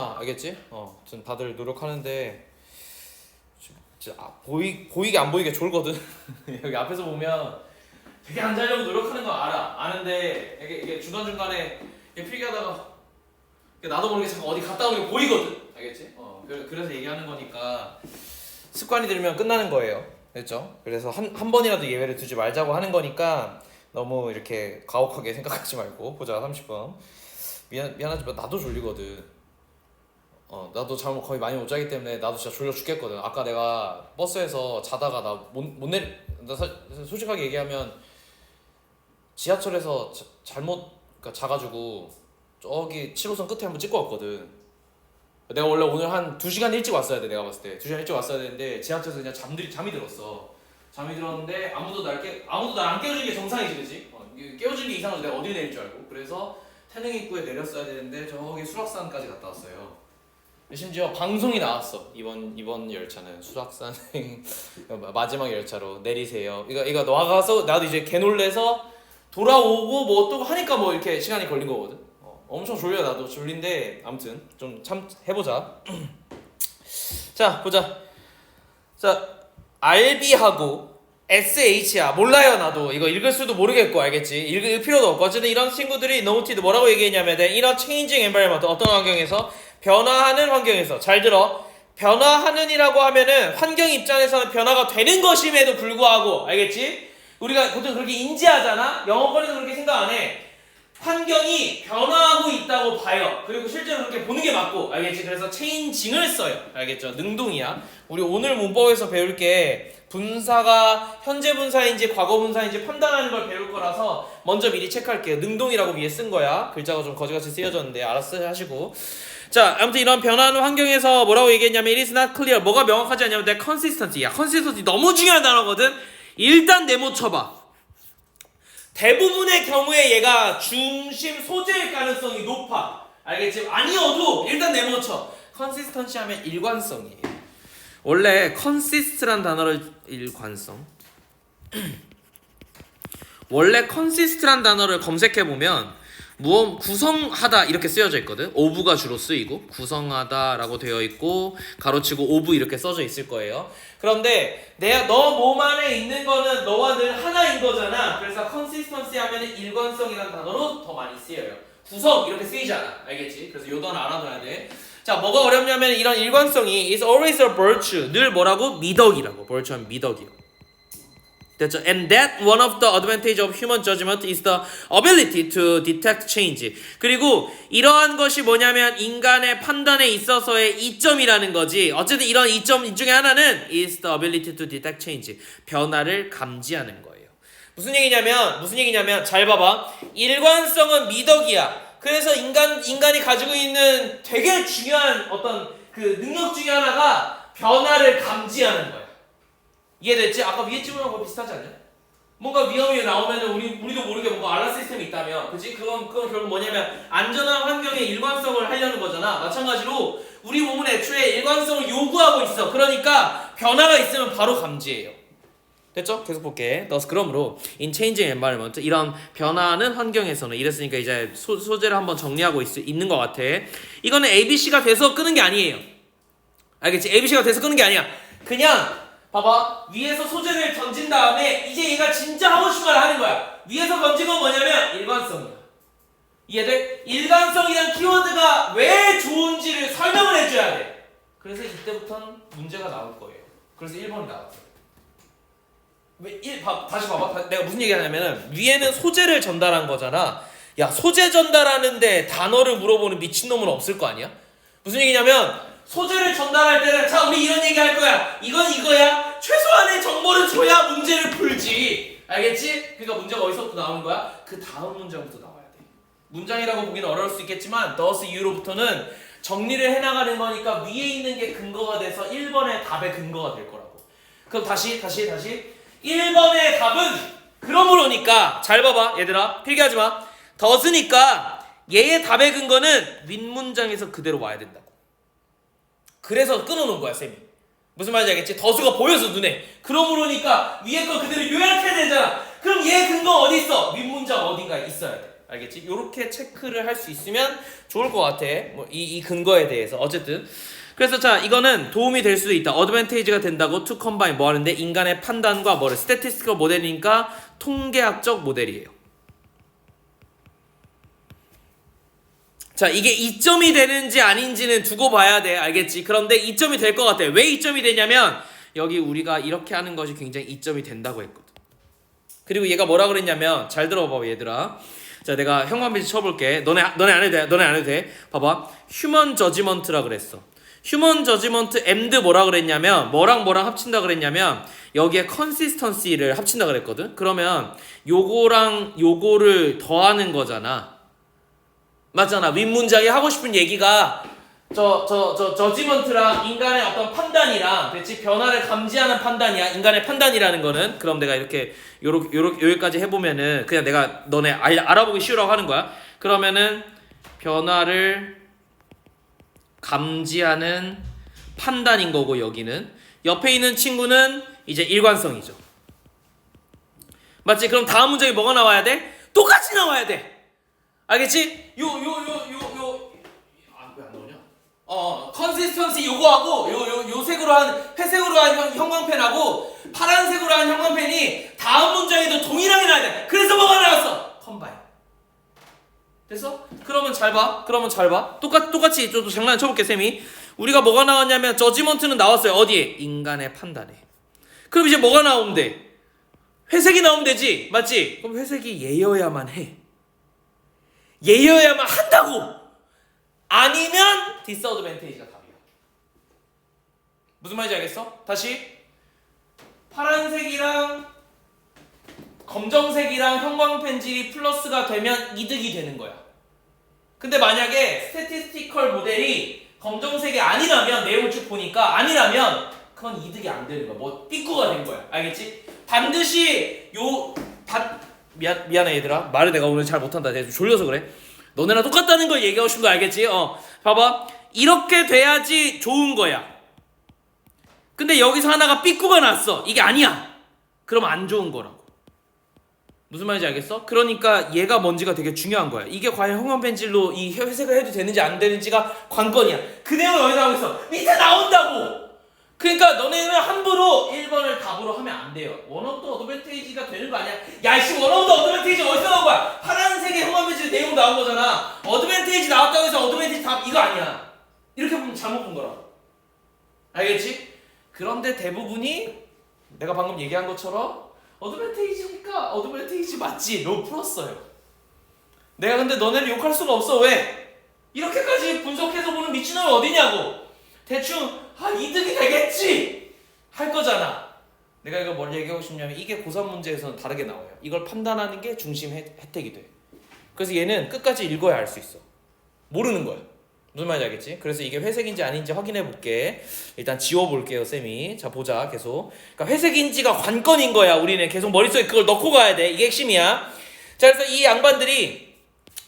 하잖아. 알겠지? 지금 다들 노력하는데 보이게 안 보이게 졸거든. 여기 앞에서 보면 되게 안 자려고 노력하는 거 아는데 이게 중간중간에 필기하다가 나도 모르게 잠깐 어디 갔다 오는 게 보이거든. 알겠지? 그래서 얘기하는 거니까 습관이 들면 끝나는 거예요. 됐죠? 그래서 한 번이라도 예외를 두지 말자고 하는 거니까 너무 이렇게 가혹하게 생각하지 말고 보자. 30분. 미안하지만 나도 졸리거든. 나도 잠을 거의 많이 못 자기 때문에 나도 진짜 졸려 죽겠거든. 아까 내가 버스에서 자다가 나 솔직하게 얘기하면 지하철에서 잘못 자가지고 저기 7호선 끝에 한번 찍고 왔거든. 내가 원래 오늘 한 2시간 일찍 왔어야 돼. 내가 봤을 때 2시간 일찍 왔어야 되는데 지하철에서 그냥 잠이 들었어. 잠이 들었는데 아무도 날 안 깨워준 게 정상이지, 그치? 깨워준 게 이상하지. 내가 어디 내릴 줄 알고. 그래서 태릉 입구에 내렸어야 되는데 저기 수락산까지 갔다 왔어요. 심지어 방송이 나왔어. 이번 열차는 수락산 마지막 열차로 내리세요. 이거 나가서 나도 이제 개놀래서 돌아오고 뭐 또 하니까 뭐 이렇게 시간이 걸린 거거든. 엄청 졸려. 나도 졸린데 아무튼 좀 참 해보자. 자 보자. 자 RB하고 SH야 몰라요. 나도 이거 읽을 수도 모르겠고 알겠지. 읽을 필요도 없고 어쨌든 이런 친구들이 noted 뭐라고 얘기했냐면 inner changing environment 어떤 환경에서 변화하는 환경에서 잘 들어. 변화하는 이라고 하면은 환경 입장에서는 변화가 되는 것임에도 불구하고 알겠지? 우리가 보통 그렇게 인지하잖아. 영어권에서 그렇게 생각 안 해. 환경이 변화하고 있다고 봐요. 그리고 실제로 그렇게 보는 게 맞고 알겠지? 그래서 changing을 써요. 알겠죠? 능동이야. 우리 오늘 문법에서 배울 게 분사가 현재 분사인지 과거 분사인지 판단하는 걸 배울 거라서 먼저 미리 체크할게요. 능동이라고 위에 쓴 거야. 글자가 좀 거지같이 쓰여졌는데 알아서 하시고. 자 아무튼 이런 변화하는 환경에서 뭐라고 얘기했냐면 it is not clear. 뭐가 명확하지 않냐면 내 consistency. 야 consistency 너무 중요한 단어거든. 일단 네모 쳐봐. 대부분의 경우에 얘가 중심 소재일 가능성이 높아. 알겠지? 아니어도 일단 네모 쳐. consistency 하면 일관성이에요. 원래 consist란 단어를 일관성. 원래 consist란 단어를 검색해보면 구성하다 이렇게 쓰여져 있거든. 오브가 주로 쓰이고 구성하다라고 되어 있고 가로치고 오브 이렇게 써져 있을 거예요. 그런데 너 몸 안에 있는 거는 너와 늘 하나인 거잖아. 그래서 consistency 하면은 일관성이라는 단어로 더 많이 쓰여요. 구성 이렇게 쓰이지 않아. 알겠지? 그래서 요 단어 알아둬야 돼. 자 뭐가 어렵냐면 이런 일관성이 is always a virtue. 늘 뭐라고? 미덕이라고. virtue는 미덕이요. 됐죠? And that one of the advantage of human judgment is the ability to detect change. 그리고 이러한 것이 뭐냐면 인간의 판단에 있어서의 이점이라는 거지. 어쨌든 이런 이점 중에 하나는 is the ability to detect change. 변화를 감지하는 거예요. 무슨 얘기냐면 잘 봐봐. 일관성은 미덕이야. 그래서 인간이 가지고 있는 되게 중요한 어떤 그 능력 중에 하나가 변화를 감지하는 거야. 이해됐지? 아까 위에 질문하고 거 비슷하지 않냐? 뭔가 위험이 나오면은 우리도 모르게 뭔가 알람 시스템이 있다며, 그치? 그건 결국 뭐냐면 안전한 환경의 일관성을 하려는 거잖아. 마찬가지로 우리 몸은 애초에 일관성을 요구하고 있어. 그러니까 변화가 있으면 바로 감지해요. 됐죠? 계속 볼게. 그러므로 in changing environment 이런 변화하는 환경에서는 이랬으니까 이제 소재를 한번 정리하고 있는 것 같아. 이거는 ABC가 돼서 끄는 게 아니에요. 알겠지? ABC가 돼서 끄는 게 아니야. 그냥 봐봐. 위에서 소재를 던진 다음에 이제 얘가 진짜 하고 싶은 말 하는 거야. 위에서 던진 건 뭐냐면 일관성이야. 이해돼? 일관성이란 키워드가 왜 좋은지를 설명을 해줘야 돼. 그래서 이때부터는 문제가 나올 거예요. 그래서 1번이 나왔어요. 다시 봐봐. 내가 무슨 얘기 하냐면은 위에는 소재를 전달한 거잖아. 야 소재 전달하는데 단어를 물어보는 미친놈은 없을 거 아니야? 무슨 얘기냐면 소재를 전달할 때는 자 우리 이런 얘기 할 거야. 이건 이거야. 최소한의 정보를 줘야 문제를 풀지. 알겠지? 그러니까 문제가 어디서부터 나오는 거야? 그 다음 문장부터 나와야 돼. 문장이라고 보기는 어려울 수 있겠지만 thus 이후로부터는 정리를 해나가는 거니까 위에 있는 게 근거가 돼서 1번의 답의 근거가 될 거라고. 그럼 다시 1번의 답은 그러므로니까 잘 봐봐 얘들아. 필기하지 마. thus니까 얘의 답의 근거는 윗문장에서 그대로 와야 된다고. 그래서 끊어놓은 거야 쌤이. 무슨 말인지 알겠지? 더수가 보여서 눈에. 그러므로니까 위에 거 그대로 요약해야 되잖아. 그럼 얘 근거 어디 있어? 윗문장 어딘가에 있어야 돼. 알겠지? 요렇게 체크를 할 수 있으면 좋을 것 같아. 뭐 이 근거에 대해서 어쨌든. 그래서 자 이거는 도움이 될 수도 있다. 어드밴테이지가 된다고 to combine 뭐 하는데 인간의 판단과 뭐를 statistical 모델이니까 통계학적 모델이에요. 자 이게 이점이 되는지 아닌지는 두고 봐야 돼. 알겠지? 그런데 이점이 될 것 같아. 왜 이점이 되냐면 여기 우리가 이렇게 하는 것이 굉장히 이점이 된다고 했거든. 그리고 얘가 뭐라 그랬냐면 잘 들어봐 얘들아. 자 내가 형광펜치 쳐볼게. 너네 안 해도 돼. 너네 안 해도 돼. 봐봐. 휴먼 저지먼트라 그랬어. 휴먼 저지먼트 and 뭐라 그랬냐면 뭐랑 뭐랑 합친다 그랬냐면 여기에 컨시스턴시를 합친다 그랬거든. 그러면 요거랑 요거를 더하는 거잖아. 맞잖아. 윗문장이 하고 싶은 얘기가 저지먼트랑 인간의 어떤 판단이랑 그렇지 변화를 감지하는 판단이야. 인간의 판단이라는 거는 그럼 내가 이렇게 여기까지 해보면은 그냥 내가 너네 알아보기 쉬우라고 하는 거야. 그러면은 변화를 감지하는 판단인 거고 여기는 옆에 있는 친구는 이제 일관성이죠. 맞지? 그럼 다음 문장이 뭐가 나와야 돼? 똑같이 나와야 돼. 알겠지? 왜 안 나오냐? 컨시스턴시 요거하고 요 색으로 한 회색으로 한 형광펜하고 파란색으로 한 형광펜이 다음 문장에도 동일하게 나와야 돼. 그래서 뭐가 나왔어? 컴바인. 됐어? 그러면 잘 봐. 똑같이 좀 장난 쳐볼게 쌤이. 우리가 뭐가 나왔냐면 저지먼트는 나왔어요. 어디에? 인간의 판단에. 그럼 이제 뭐가 나오면 돼? 회색이 나오면 되지. 맞지? 그럼 회색이 얘여야만 해. 얘여야만 한다고. 아니면 디스어드밴테이지가 답이야. 무슨 말인지 알겠어? 다시 파란색이랑 검정색이랑 형광펜질이 플러스가 되면 이득이 되는 거야. 근데 만약에 스태티스티컬 모델이 검정색이 아니라면 내용을 쭉 보니까 아니라면 그건 이득이 안 되는 거야. 뭐 삐꾸가 된 거야. 알겠지? 반드시 미안해 얘들아. 말을 내가 오늘 잘 못한다. 내가 좀 졸려서 그래. 너네랑 똑같다는 걸 얘기하고 싶은 거 알겠지? 봐봐. 이렇게 돼야지 좋은 거야. 근데 여기서 하나가 삐꾸가 났어. 이게 아니야. 그럼 안 좋은 거라고. 무슨 말인지 알겠어? 그러니까 얘가 뭔지가 되게 중요한 거야. 이게 과연 형광펜질로 이 회색을 해도 되는지 안 되는지가 관건이야. 그 내용을 여기다 하고 있어. 밑에 나온다고! 그러니까 너네는 함부로 1번을 답으로 하면 안 돼요. 원어도 어드밴테이지가 되는 거 아니야? 야이씨 원어도 어드밴테이지 어디서 나온 거야? 파란색의 형광펜질 내용 나온 거잖아. 어드밴테이지 나왔다고 해서 어드밴테이지 답 이거 아니야. 이렇게 보면 잘못 본 거라고. 알겠지? 그런데 대부분이 내가 방금 얘기한 것처럼 어드밴테이지니까 어드밴테이지 맞지? 로 풀었어요. 내가 근데 너네를 욕할 수가 없어. 왜? 이렇게까지 분석해서 보는 미친놈이 어디냐고. 대충 이득이 되겠지 할 거잖아. 내가 이거 뭘 얘기하고 싶냐면 이게 고3 문제에서는 다르게 나와요. 이걸 판단하는 게 중심 혜택이 돼. 그래서 얘는 끝까지 읽어야 알 수 있어. 모르는 거야. 무슨 말인지 알겠지? 그래서 이게 회색인지 아닌지 확인해 볼게. 일단 지워볼게요 쌤이. 자 보자 계속. 그러니까 회색인지가 관건인 거야. 우리는 계속 머릿속에 그걸 넣고 가야 돼. 이게 핵심이야. 자 그래서 이 양반들이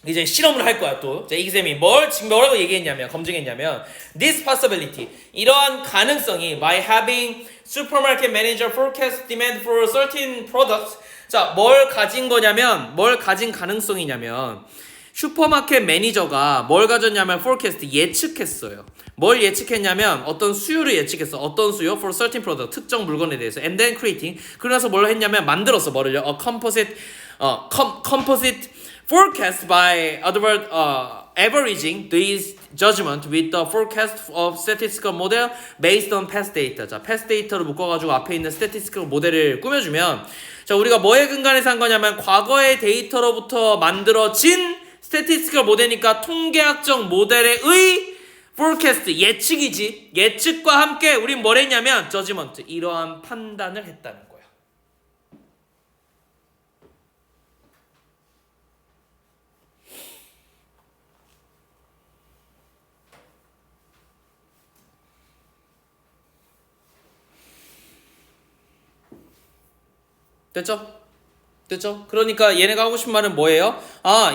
이제 실험을 할 거야 또. 자 이 쌤이 지금 뭐라고 얘기했냐면 검증했냐면 this possibility 이러한 가능성이 by having supermarket manager forecast demand for certain products. 자 뭘 가진 거냐면 뭘 가진 가능성이냐면 슈퍼마켓 매니저가 뭘 가졌냐면 forecast 예측했어요. 뭘 예측했냐면 어떤 수요를 예측했어. 어떤 수요? For certain product 특정 물건에 대해서. And then creating 그래서 뭘 했냐면 만들었어. 뭐를요? A composite forecast by averaging these judgment with the forecast of statistical model based on past data. 자, past data를 묶어가지고 앞에 있는 statistical 모델을 꾸며주면 자 우리가 뭐에 근간해서 한 거냐면 과거의 데이터로부터 만들어진 statistical 모델이니까 통계학적 모델의 forecast 예측이지. 예측과 함께 우린 뭘 했냐면 judgment 이러한 판단을 했다는 거야. 됐죠? 그러니까 얘네가 하고 싶은 말은 뭐예요?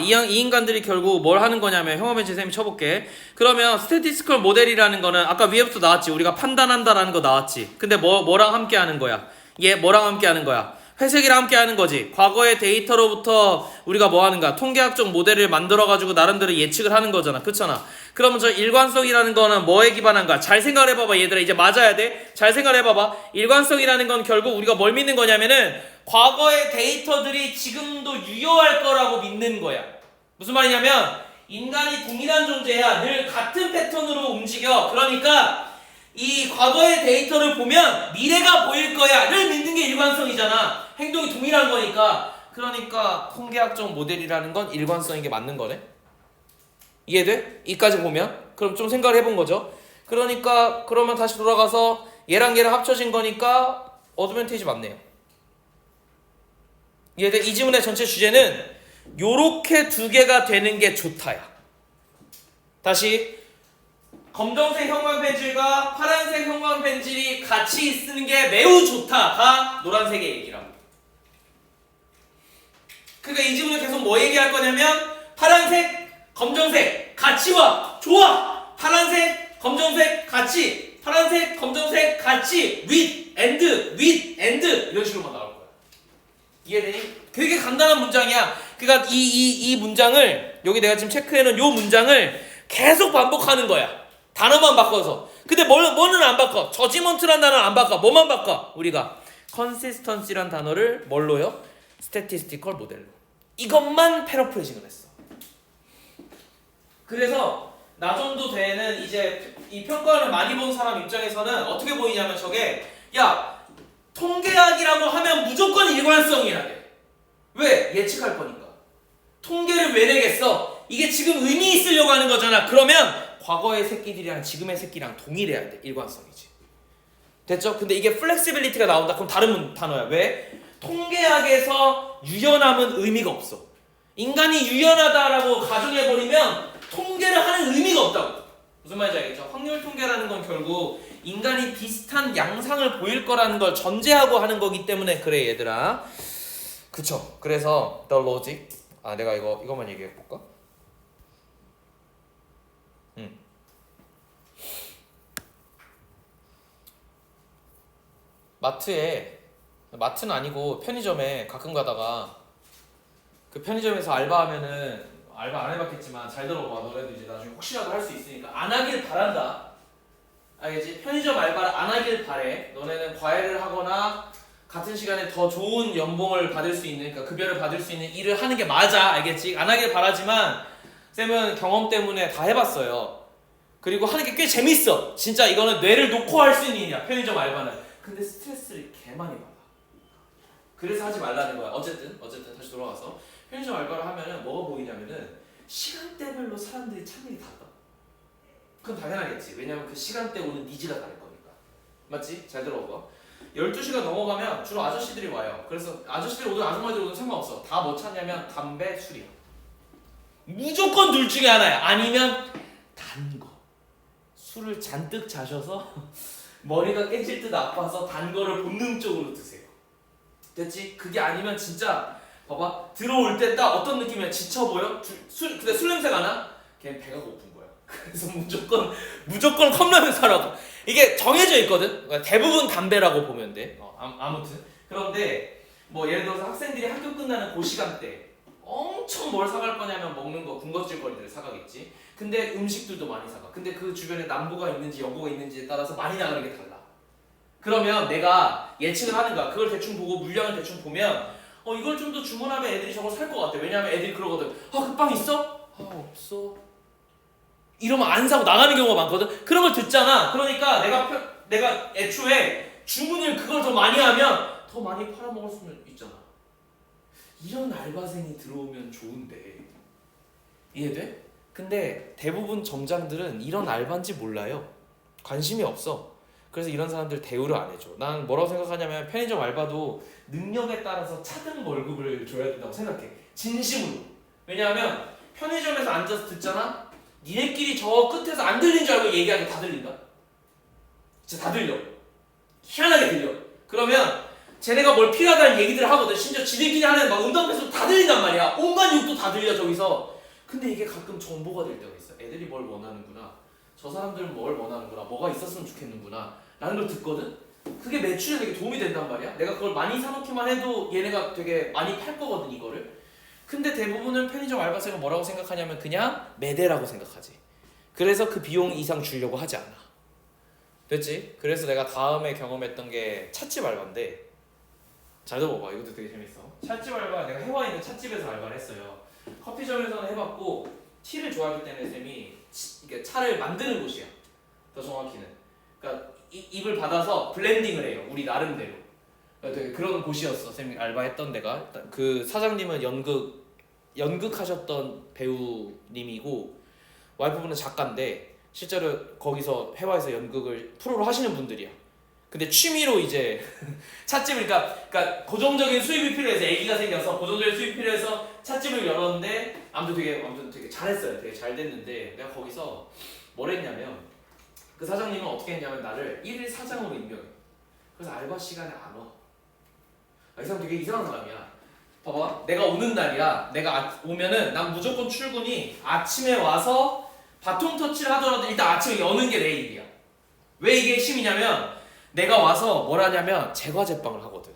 이 인간들이 결국 뭘 하는 거냐면 형어벤치 쌤이 쳐볼게. 그러면 스태티스컬 모델이라는 거는 아까 위에부터 나왔지. 우리가 판단한다라는 거 나왔지. 근데 뭐랑 함께 하는 거야? 얘 뭐랑 함께 하는 거야? 회색이랑 함께 하는 거지. 과거의 데이터로부터 우리가 뭐 하는가? 통계학적 모델을 만들어가지고 나름대로 예측을 하는 거잖아. 그렇잖아. 그러면 저 일관성이라는 거는 뭐에 기반한가? 잘 생각을 해봐봐. 얘들아, 이제 맞아야 돼. 잘 생각을 해봐봐. 일관성이라는 건 결국 우리가 뭘 믿는 거냐면은 과거의 데이터들이 지금도 유효할 거라고 믿는 거야. 무슨 말이냐면 인간이 동일한 존재야. 늘 같은 패턴으로 움직여. 그러니까 이 과거의 데이터를 보면 미래가 보일 거야를 믿는 게 일관성이잖아. 행동이 동일한 거니까. 그러니까 통계학적 모델이라는 건 일관성인 게 맞는 거네. 이해돼? 이까지 보면? 그럼 좀 생각을 해본 거죠. 그러니까 그러면 다시 돌아가서 얘랑 얘랑 합쳐진 거니까 어드밴티지 맞네요. 이해돼? 이 지문의 전체 주제는 요렇게 두 개가 되는 게 좋다야. 다시 검정색 형광펜질과 파란색 형광펜질이 같이 쓰는 게 매우 좋다가 노란색의 얘기라고. 그러니까 이 지문에 계속 뭐 얘기할 거냐면 파란색, 검정색 같이 와. 좋아. 파란색, 검정색 같이. 파란색, 검정색 같이. with and 이런 식으로만 나올 거야. 이해되니? 되게 간단한 문장이야. 그러니까 이 문장을 여기 내가 지금 체크해놓은 요 문장을 계속 반복하는 거야. 단어만 바꿔서. 근데 뭐는 안 바꿔? 저지먼트란 단어는 안 바꿔. 뭐만 바꿔? 우리가 consistency란 단어를 뭘로요? statistical 모델로. 이것만 패러프레이징을 했어. 그래서 나 정도 되는 이제 이 평가를 많이 본 사람 입장에서는 어떻게 보이냐면 저게 야 통계학이라고 하면 무조건 일관성이라 돼. 왜? 예측할 거니까. 통계를 왜 내겠어? 이게 지금 의미 있으려고 하는 거잖아. 그러면 과거의 새끼들이랑 지금의 새끼랑 동일해야 돼. 일관성이지. 됐죠? 근데 이게 플렉시빌리티가 나온다. 그럼 다른 단어야. 왜? 통계학에서 유연함은 의미가 없어. 인간이 유연하다라고 가정해버리면 통계를 하는 의미가 없다고. 무슨 말인지 알겠죠? 확률 통계라는 건 결국 인간이 비슷한 양상을 보일 거라는 걸 전제하고 하는 거기 때문에 그래 얘들아. 그쵸? 그래서 the logic. 내가 이거만 얘기해 볼까? 마트는 아니고 편의점에 가끔 가다가 그 편의점에서 알바하면은 알바 안 해봤겠지만 잘 들어봐. 너네도 이제 나중에 혹시라도 할 수 있으니까 안 하길 바란다. 알겠지? 편의점 알바를 안 하길 바래. 너네는 과외를 하거나 같은 시간에 더 좋은 연봉을 받을 수 있는, 그러니까 급여를 받을 수 있는 일을 하는 게 맞아. 알겠지? 안 하길 바라지만 쌤은 경험 때문에 다 해봤어요. 그리고 하는 게 꽤 재밌어. 진짜 이거는 뇌를 놓고 할 수 있는 일이야. 편의점 알바는. 근데 스트레스를 개 많이 받아. 그래서 하지 말라는 거야. 어쨌든 다시 돌아가서 편의점 알바를 하면은 뭐가 보이냐면은 시간대별로 사람들이 찾는 게 달라. 그건 당연하겠지. 왜냐면 그 시간대 오는 니즈가 다를 거니까. 맞지? 잘 들어봐. 12시가 넘어가면 주로 아저씨들이 와요. 그래서 아저씨들이 오든 아줌마들이 오든 상관없어. 다 뭐 찾냐면 담배, 술이야. 무조건 둘 중에 하나야. 아니면 단 거. 술을 잔뜩 자셔서 머리가 깨질 듯 아파서 단 거를 본능적으로 드세요. 됐지? 그게 아니면 진짜 봐봐. 들어올 때 딱 어떤 느낌이야? 지쳐 보여? 근데 술 냄새가 나? 걔는 배가 고픈 거야. 그래서 무조건 컵라면 사라고. 이게 정해져 있거든. 그러니까 대부분 담배라고 보면 돼. 아무튼 그런데 뭐 예를 들어서 학생들이 학교 끝나는 그 시간대 엄청 뭘 사갈 거냐면 먹는 거 군것질거리들을 사가겠지. 근데 음식들도 많이 사가. 근데 그 주변에 남부가 있는지 여부가 있는지에 따라서 많이 나가는 게 달라. 그러면 내가 예측을 하는 거야. 그걸 대충 보고 물량을 대충 보면 이걸 좀 더 주문하면 애들이 저걸 살 것 같아. 왜냐면 애들이 그러거든. 그 빵 있어? 없어. 이러면 안 사고 나가는 경우가 많거든. 그런 걸 듣잖아. 그러니까 내가 애초에 주문을 그걸 더 많이 하면 더 많이 팔아먹을 수는 있잖아. 이런 알바생이 들어오면 좋은데. 이해돼? 근데 대부분 점장들은 이런 알바인지 몰라요. 관심이 없어. 그래서 이런 사람들 대우를 안 해줘. 난 뭐라고 생각하냐면 편의점 알바도 능력에 따라서 차등 월급을 줘야 된다고 생각해. 진심으로. 왜냐하면 편의점에서 앉아서 듣잖아? 니네끼리 저 끝에서 안 들리는 줄 알고 얘기하는 게 다 들린다. 진짜 다 들려. 희한하게 들려. 그러면 쟤네가 뭘 필요하다는 얘기들을 하거든. 심지어 지들끼리 하는 막 음담패서 다 들린단 말이야. 온갖 욕도 다 들려 저기서. 근데 이게 가끔 정보가 될 때가 있어. 애들이 뭘 원하는구나. 저 사람들은 뭘 원하는구나. 뭐가 있었으면 좋겠는구나. 라는 걸 듣거든. 그게 매출에 되게 도움이 된단 말이야. 내가 그걸 많이 사놓기만 해도 얘네가 되게 많이 팔 거거든 이거를. 근데 대부분은 편의점 알바생은 뭐라고 생각하냐면 그냥 매대라고 생각하지. 그래서 그 비용 이상 주려고 하지 않아. 됐지? 그래서 내가 다음에 경험했던 게 찻집 알바인데, 잘 들어봐봐. 이것도 되게 재밌어. 찻집 알바, 내가 해와 있는 찻집에서 알바를 했어요. 커피점에서는 해봤고 티를 좋아하기 때문에 쌤이 이게 차를 만드는 곳이야. 더 정확히는. 그러니까 입을 받아서 블렌딩을 해요. 우리 나름대로. 그러니까 되게 그런 곳이었어. 쌤이 알바했던 데가. 그 사장님은 연극하셨던 배우님이고 와이프분은 작가인데 실제로 거기서 해와에서 연극을 프로로 하시는 분들이야. 근데 취미로 이제 찻집을 그러니까 고정적인 수입이 필요해서 아기가 생겨서 고정적인 수입이 필요해서 찻집을 열었는데 아무튼 되게 잘했어요. 되게 잘 됐는데 내가 거기서 뭘 했냐면 그 사장님은 어떻게 했냐면 나를 1일 사장으로 임명해. 그래서 알바 시간에 안 와. 이 사람 되게 이상한 사람이야. 봐봐, 내가 오는 날이야. 내가 오면은 난 무조건 출근이 아침에 와서 바통 터치를 하더라도 일단 아침에 여는 게 내 일이야. 왜 이게 핵심이냐면 내가 와서 뭘 하냐면 제과 제빵을 하거든.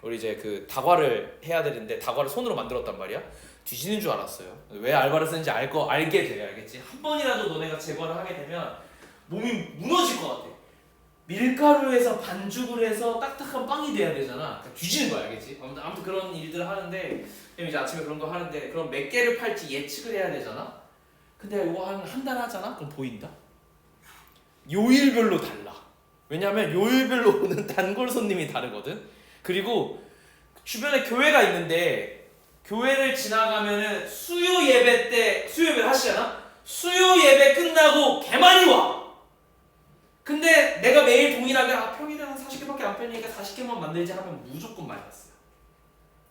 우리 이제 그 다과를 해야 되는데 다과를 손으로 만들었단 말이야. 뒤지는 줄 알았어요. 왜 알바를 쓰는지 알게 돼. 알겠지? 한 번이라도 너네가 제과를 하게 되면 몸이 무너질 것 같아. 밀가루에서 반죽을 해서 딱딱한 빵이 돼야 되잖아. 그러니까 뒤지는 거야, 알겠지? 아무튼 그런 일들을 하는데 이제 아침에 그런 거 하는데 그럼 몇 개를 팔지 예측을 해야 되잖아. 근데 이거 한 달 하잖아? 그럼 보인다? 요일별로 달라. 왜냐면 요일별로 오는 단골 손님이 다르거든. 그리고 주변에 교회가 있는데 교회를 지나가면은 수요 예배를 하시잖아? 수요 예배 끝나고 개 많이 와. 근데 내가 매일 동일하게 평일에는 한 40개밖에 안 팔리니까 40개만 만들지 하면 무조건 마이너스야.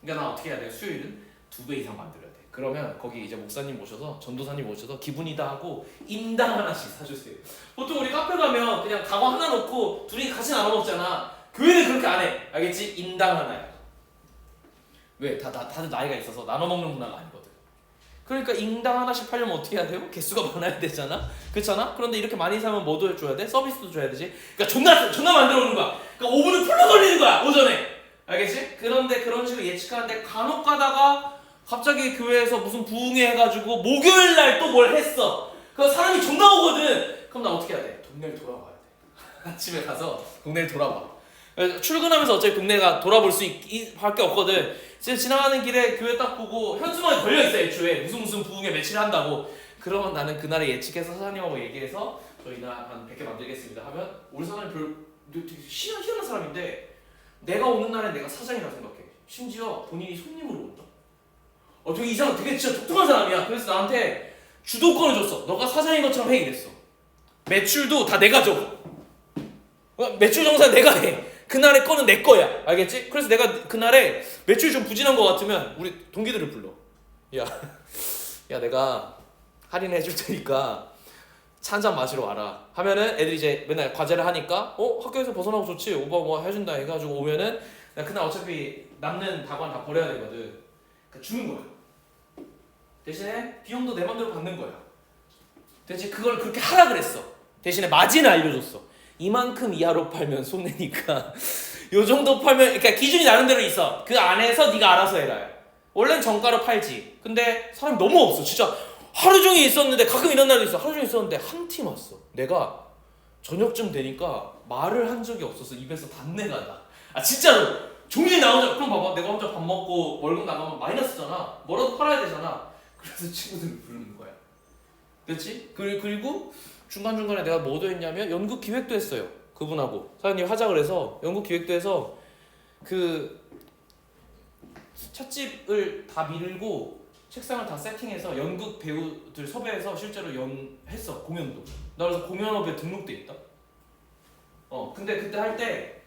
그러니까 난 어떻게 해야 돼? 수요일은 2배 이상 만들어야 돼. 그러면 거기 이제 목사님 모셔서 전도사님 모셔서 기분이다 하고 인당 하나씩 사주세요. 보통 우리 카페 가면 그냥 다과 하나 넣고 둘이 같이 나눠 먹잖아. 교회는 그렇게 안 해. 알겠지? 인당 하나야. 왜? 다들 나이가 있어서 나눠 먹는 문화가 아니거든. 그러니까 인당 하나씩 팔려면 어떻게 해야 돼요? 개수가 많아야 되잖아? 그렇잖아? 그런데 이렇게 많이 사면 뭐도 줘야 돼? 서비스도 줘야 되지? 그러니까 존나 만들어 오는 거야. 그러니까 오븐을 풀로 돌리는 거야, 오전에. 알겠지? 그런데 그런 식으로 예측하는데 간혹 가다가 갑자기 교회에서 무슨 부흥회 해가지고 목요일 날 또 뭘 했어. 그 사람이 존나 오거든. 그럼 나 어떻게 해야 돼? 동네를 돌아봐야 돼. 아침에 가서 동네를 돌아봐. 출근하면서 어차피 동네가 돌아볼 수 밖에 없거든. 지나가는 길에 교회 딱 보고 현수막이 걸려있어. 애초에 무슨 부흥회 며칠 한다고. 그러면 나는 그날에 예측해서 사장님하고 얘기해서 저희 한 100개 만들겠습니다 하면 우리 사장님 되게 희한한 사람인데 내가 오는 날엔 내가 사장이라고 생각해. 심지어 본인이 손님으로 온다. 되게 이상한, 되게 진짜 독특한 사람이야. 그래서 나한테 주도권을 줬어. 너가 사장인 것처럼 해 이랬어. 매출도 다 내가 적어. 매출 정산 내가 해. 그날의 거는 내 거야. 알겠지? 그래서 내가 그날에 매출이 좀 부진한 것 같으면 우리 동기들을 불러. 야 내가 할인해 줄 테니까 차 한 잔 마시러 와라 하면은 애들이 이제 맨날 과제를 하니까 학교에서 벗어나고 좋지, 오빠 뭐 해준다 해가지고 오면은 그날 어차피 남는 다관 다 버려야 되거든. 그러니까 주는 거야. 대신에 비용도 내 맘대로 받는 거야. 대신 그걸 그렇게 하라 그랬어. 대신에 마진을 알려줬어. 이만큼 이하로 팔면 손해니까 요 정도 팔면, 그러니까 기준이 나름대로 있어. 그 안에서 네가 알아서 해라. 원래는 정가로 팔지. 근데 사람이 너무 없어. 진짜 하루 종일 있었는데, 가끔 이런 날도 있어. 하루 종일 있었는데 한 팀 왔어. 내가 저녁쯤 되니까 말을 한 적이 없어서 입에서 단내가 나. 진짜로. 종일 나 혼자, 그럼 봐봐. 내가 혼자 밥 먹고 월급 나가면 마이너스잖아. 뭐라도 팔아야 되잖아. 그래서 친구들을 부르는 거야. 그렇지? 그리고 중간중간에 내가 뭐도 했냐면 연극 기획도 했어요. 그분하고 사장님 하자 그래서 연극 기획도 해서 그 찻집을 다 밀고 책상을 다 세팅해서 연극 배우들 섭외해서 실제로 했어. 공연도. 나 그래서 공연업에 등록돼 있다. 근데 그때 할 때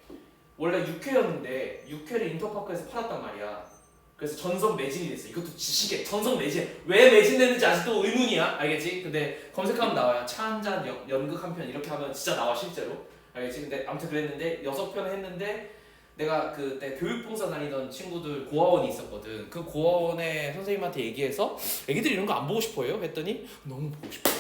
원래 6회였는데 6회를 인터파크에서 팔았단 말이야. 그래서 전석 매진이 됐어. 이것도 지식에 전석 매진. 왜 매진됐는지 아직도 의문이야. 알겠지? 근데 검색하면 나와요. 차 한 잔, 연극 한 편 이렇게 하면 진짜 나와 실제로. 알겠지? 근데 아무튼 그랬는데 6편 했는데 내가 그때 교육봉사 다니던 친구들 고아원이 있었거든. 그 고아원의 선생님한테 얘기해서 애기들이 이런 거 안 보고 싶어요? 했더니 너무 보고 싶어.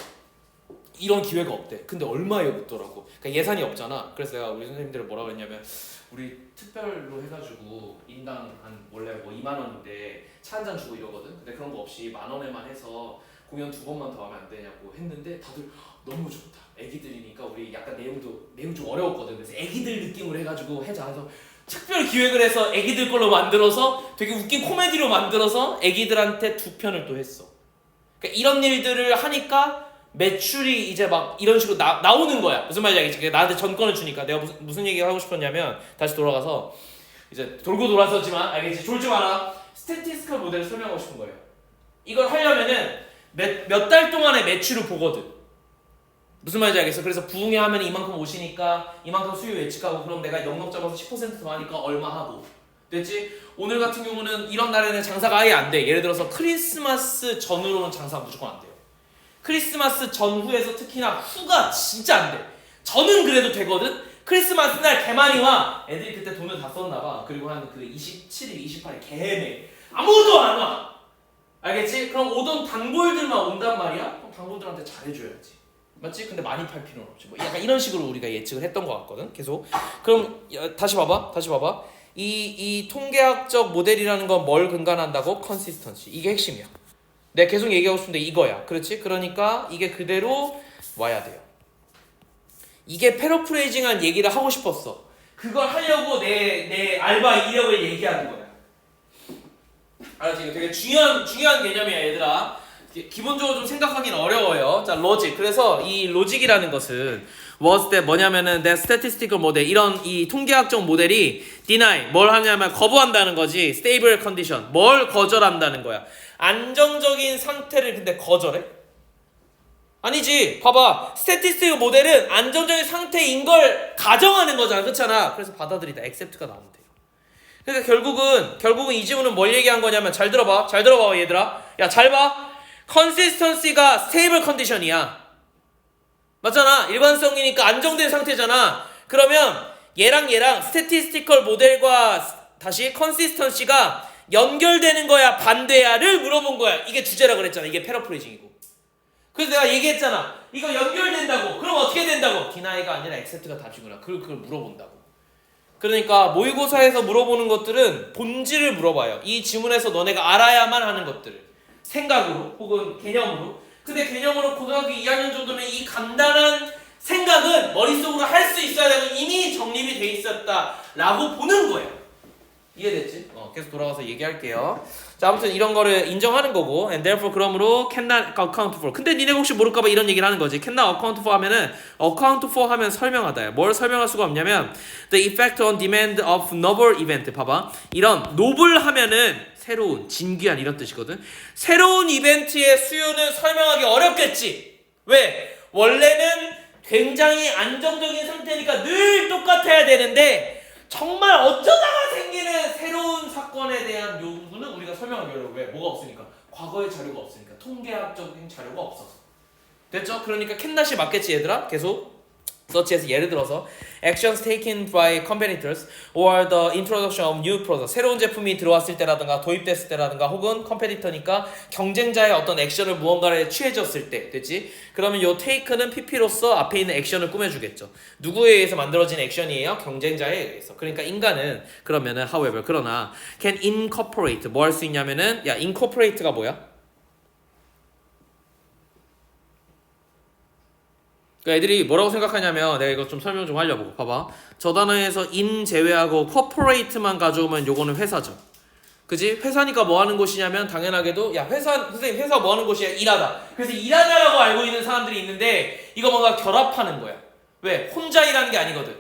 이런 기회가 없대. 근데 얼마에 묻더라고. 그러니까 예산이 없잖아. 그래서 내가 우리 선생님들을 뭐라고 했냐면 우리 특별로 해가지고 인당 한 원래 뭐 2만 원인데 차 한 잔 주고 이러거든. 근데 그런 거 없이 10,000원에만 해서 공연 2번만 더 하면 안 되냐고 했는데 다들 너무 좋다. 애기들이니까 우리 약간 내용 좀 어려웠거든. 그래서 애기들 느낌으로 해가지고 해자 해서 특별 기획을 해서 애기들 걸로 만들어서 되게 웃긴 코미디로 만들어서 애기들한테 2편을 또 했어. 그러니까 이런 일들을 하니까 매출이 이제 막 이런 식으로 나오는 거야. 무슨 말인지 알겠지? 나한테 전권을 주니까 내가 무슨 얘기 하고 싶었냐면 다시 돌아가서 이제 돌고 돌아서지만 알겠지? 졸지 마라. 스태티스컬 모델을 설명하고 싶은 거예요. 이걸 하려면은 몇 달 동안의 매출을 보거든. 무슨 말인지 알겠어? 그래서 부흥회 하면 이만큼 오시니까 이만큼 수요 예측하고 그럼 내가 영업 잡아서 10% 더 하니까 얼마 하고 됐지? 오늘 같은 경우는 이런 날에는 장사가 아예 안 돼. 예를 들어서 크리스마스 전후로는 장사가 무조건 안 돼요. 크리스마스 전후에서 특히나 후가 진짜 안 돼. 전은 그래도 되거든? 크리스마스 날 개많이 와. 애들이 그때 돈을 다 썼나봐. 그리고 한 그 27일, 28일 개매. 아무도 안 와. 알겠지? 그럼 오던 단골들만 온단 말이야? 그럼 단골들한테 잘해줘야지. 맞지? 근데 많이 팔 필요는 없지. 뭐 약간 이런 식으로 우리가 예측을 했던 것 같거든. 계속. 그럼 다시 봐봐. 이 통계학적 모델이라는 건 뭘 근간한다고? 컨시스턴시. 이게 핵심이야. 내가 계속 얘기하고 싶은데 이거야. 그렇지? 그러니까 이게 그대로 와야 돼요. 이게 패러프레이징한 얘기를 하고 싶었어. 그걸 하려고 내 알바 이력을 얘기하는 거야. 알았지? 이거 되게 중요한 개념이야, 얘들아. 기본적으로 좀 생각하기는 어려워요. 자, 로직. 그래서 이 로직이라는 것은 was that 뭐냐면은 that statistical model 이런 이 통계학적 모델이 deny 뭘 하냐면 거부한다는 거지. stable condition 뭘 거절한다는 거야. 안정적인 상태를 근데 거절해? 아니지. 봐봐. 스태티스틱 모델은 안정적인 상태인 걸 가정하는 거잖아. 그렇잖아. 그래서 받아들이다. accept가 나오면 돼요. 그러니까 결국은 이 지문은 뭘 얘기한 거냐면 잘 들어봐 얘들아. 야, 잘 봐. consistency가 stable condition이야. 맞잖아. 일관성이니까 안정된 상태잖아. 그러면 얘랑 statistical 모델과 다시 consistency가 연결되는 거야 반대야를 물어본 거야. 이게 주제라 그랬잖아. 이게 패러프레이징이고. 그래서 내가 얘기했잖아. 이거 연결된다고. 그럼 어떻게 된다고? 디나이가 아니라 액셉트가 답이구나. 그걸 물어본다고. 그러니까 모의고사에서 물어보는 것들은 본질을 물어봐요. 이 지문에서 너네가 알아야만 하는 것들을. 생각으로 혹은 개념으로. 근데 개념으로 고등학교 2학년 정도면 이 간단한 생각은 머릿속으로 할 수 있어야 되고 이미 정립이 돼 있었다라고 보는 거예요. 이해됐지? 계속 돌아가서 얘기할게요. 자, 아무튼 이런 거를 인정하는 거고, and therefore 그러므로 cannot account for. 근데 니네 혹시 모를까봐 이런 얘기를 하는 거지. cannot account for 하면은 account for 하면 설명하다야. 뭘 설명할 수가 없냐면 the effect on demand of novel event. 봐봐. 이런 novel 하면은 새로운, 진귀한 이런 뜻이거든. 새로운 이벤트의 수요는 설명하기 어렵겠지. 왜? 원래는 굉장히 안정적인 상태니까 늘 똑같아야 되는데 정말 어쩌다가 생기는 새로운 사건에 대한 요구는 우리가 설명하기 어려워. 왜? 뭐가 없으니까. 과거의 자료가 없으니까. 통계학적인 자료가 없어서. 됐죠? 그러니까 캔낫이 맞겠지 얘들아? 계속 서치에서 예를 들어서 actions taken by competitors or the introduction of new product. 새로운 제품이 들어왔을 때라든가 도입됐을 때라든가 혹은 컴페티터니까 경쟁자의 어떤 액션을 무언가를 취해졌을 때 됐지? 그러면 요 take는 PP로서 앞에 있는 액션을 꾸며주겠죠. 누구에 의해서 만들어진 액션이에요? 경쟁자에 의해서. 그러니까 인간은 그러면은 however 그러나 can incorporate 뭐 할 수 있냐면은 야 incorporate가 뭐야? 그러니까 애들이 뭐라고 생각하냐면 내가 이거 좀 설명 좀 하려고. 봐봐. 저 단어에서 in 제외하고 corporate만 가져오면 요거는 회사죠. 그지? 회사니까 뭐 하는 곳이냐면 당연하게도 야 선생님 회사 뭐 하는 곳이야? 일하다. 그래서 일하다라고 알고 있는 사람들이 있는데 이거 뭔가 결합하는 거야. 왜? 혼자 일하는 게 아니거든.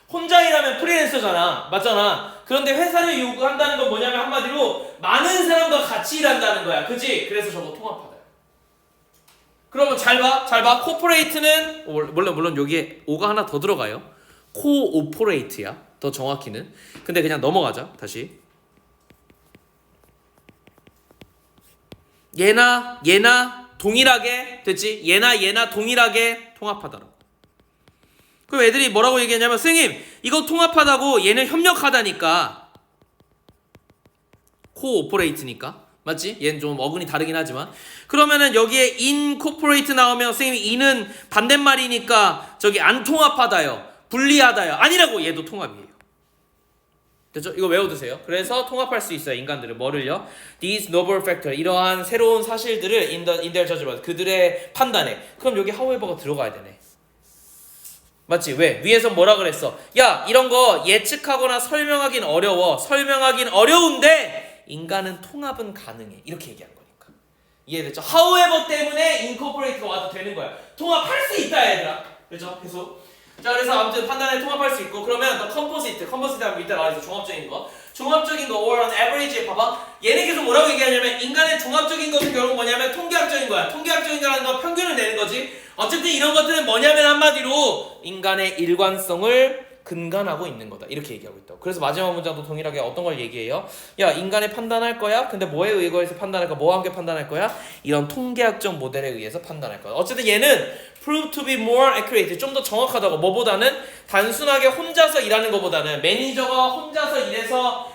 혼자 일하면 프리랜서잖아. 맞잖아. 그런데 회사를 요구한다는 건 뭐냐면 한마디로 많은 사람과 같이 일한다는 거야. 그지? 그래서 저거 통합하다. 그러면 잘 봐. 코퍼레이트는 물론 여기에 오가 하나 더 들어가요. 코오퍼레이트야. 더 정확히는. 근데 그냥 넘어가자. 다시. 얘나 동일하게 됐지? 얘나 동일하게 통합하다라고. 그럼 애들이 뭐라고 얘기했냐면 선생님 이거 통합하다고 얘는 협력하다니까 코오퍼레이트니까 맞지? 얘는 좀 어근이 다르긴 하지만. 그러면은 여기에 incorporate 나오면 선생님이 in은 반대말이니까 저기 안 통합하다요, 불리하다요. 아니라고. 얘도 통합이에요. 됐죠? 이거 외워두세요. 그래서 통합할 수 있어요. 인간들은 뭐를요? These novel factor, 이러한 새로운 사실들을 in their judgment, 그들의 판단에. 그럼 여기 however가 들어가야 되네. 맞지? 왜? 위에서 뭐라 그랬어? 야, 이런 거 예측하거나 설명하긴 어려워. 설명하긴 어려운데 인간은 통합은 가능해. 이렇게 얘기한 거니까. 이해됐죠? however 때문에 incorporate가 와도 되는 거야. 통합할 수 있다, 얘들아. 그렇죠? 계속. 자, 그래서 아무튼 판단에 통합할 수 있고, 그러면 the composite 하면 이따 말해서 종합적인 거 or on average. 봐봐, 얘네 계속 뭐라고 얘기하냐면 인간의 종합적인 것은 결국 뭐냐면 통계학적인 거야. 통계학적인 거라는 건 평균을 내는 거지. 어쨌든 이런 것들은 뭐냐면 한마디로 인간의 일관성을 근간하고 있는 거다, 이렇게 얘기하고 있다고. 그래서 마지막 문장도 동일하게 어떤 걸 얘기해요? 야, 인간의 판단할 거야? 근데 뭐에 의해서 판단할 거야? 뭐와 함께 판단할 거야? 이런 통계학적 모델에 의해서 판단할 거야. 어쨌든 얘는 prove to be more accurate, 좀 더 정확하다고. 뭐보다는 단순하게 혼자서 일하는 것보다는, 매니저가 혼자서 일해서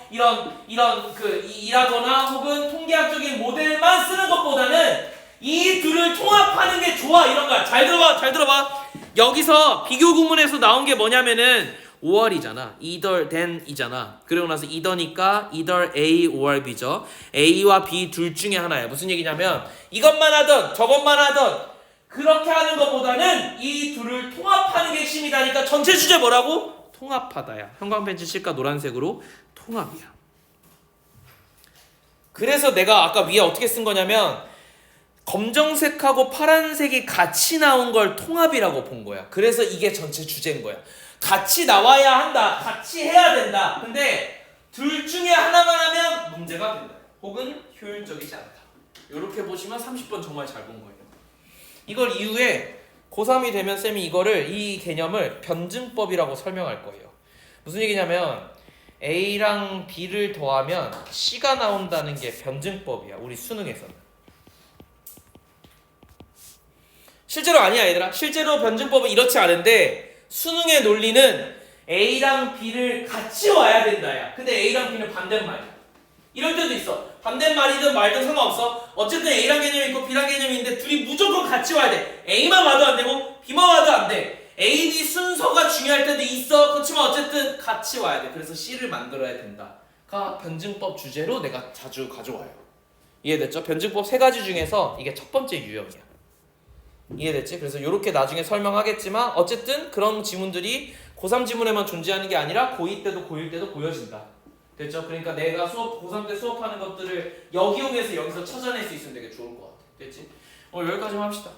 일하거나 혹은 통계학적인 모델만 쓰는 것보다는 이 둘을 통합하는 게 좋아, 이런 거야. 잘 들어봐. 여기서 비교 구문에서 나온 게 뭐냐면은 5월이잖아. either than이잖아. 그러고 나서 either니까 either A or B죠. A와 B 둘 중에 하나야. 무슨 얘기냐면 이것만 하던 저것만 하던 그렇게 하는 것보다는 이 둘을 통합하는 게 핵심이다니까. 전체 주제 뭐라고? 통합하다야. 형광펜치 칠까 노란색으로 통합이야. 그래서 내가 아까 위에 어떻게 쓴 거냐면 검정색하고 파란색이 같이 나온 걸 통합이라고 본 거야. 그래서 이게 전체 주제인 거야. 같이 나와야 한다. 같이 해야 된다. 근데 둘 중에 하나만 하면 문제가 된다. 혹은 효율적이지 않다. 이렇게 보시면 30번 정말 잘 본 거예요. 이걸 이후에 고3이 되면 쌤이 이 개념을 변증법이라고 설명할 거예요. 무슨 얘기냐면 A랑 B를 더하면 C가 나온다는 게 변증법이야. 우리 수능에서는. 실제로 아니야, 얘들아. 실제로 변증법은 이렇지 않은데 수능의 논리는 A랑 B를 같이 와야 된다야. 근데 A랑 B는 반대말이야. 이럴 때도 있어. 반대말이든 말든 상관없어. 어쨌든 A랑 개념이 있고 B랑 개념이 있는데 둘이 무조건 같이 와야 돼. A만 와도 안 되고 B만 와도 안 돼. A, B 순서가 중요할 때도 있어. 그렇지만 어쨌든 같이 와야 돼. 그래서 C를 만들어야 된다가 변증법 주제로 내가 자주 가져와요. 이해됐죠? 변증법 3가지 중에서 이게 첫 번째 유형이야. 이해됐지? 그래서 이렇게 나중에 설명하겠지만 어쨌든 그런 지문들이 고3 지문에만 존재하는 게 아니라 고2 때도 고1 때도 보여진다. 됐죠? 그러니까 내가 고3 때 수업하는 것들을 역이용해서 여기서 찾아낼 수 있으면 되게 좋을 것 같아. 됐지? 오늘 여기까지만 합시다.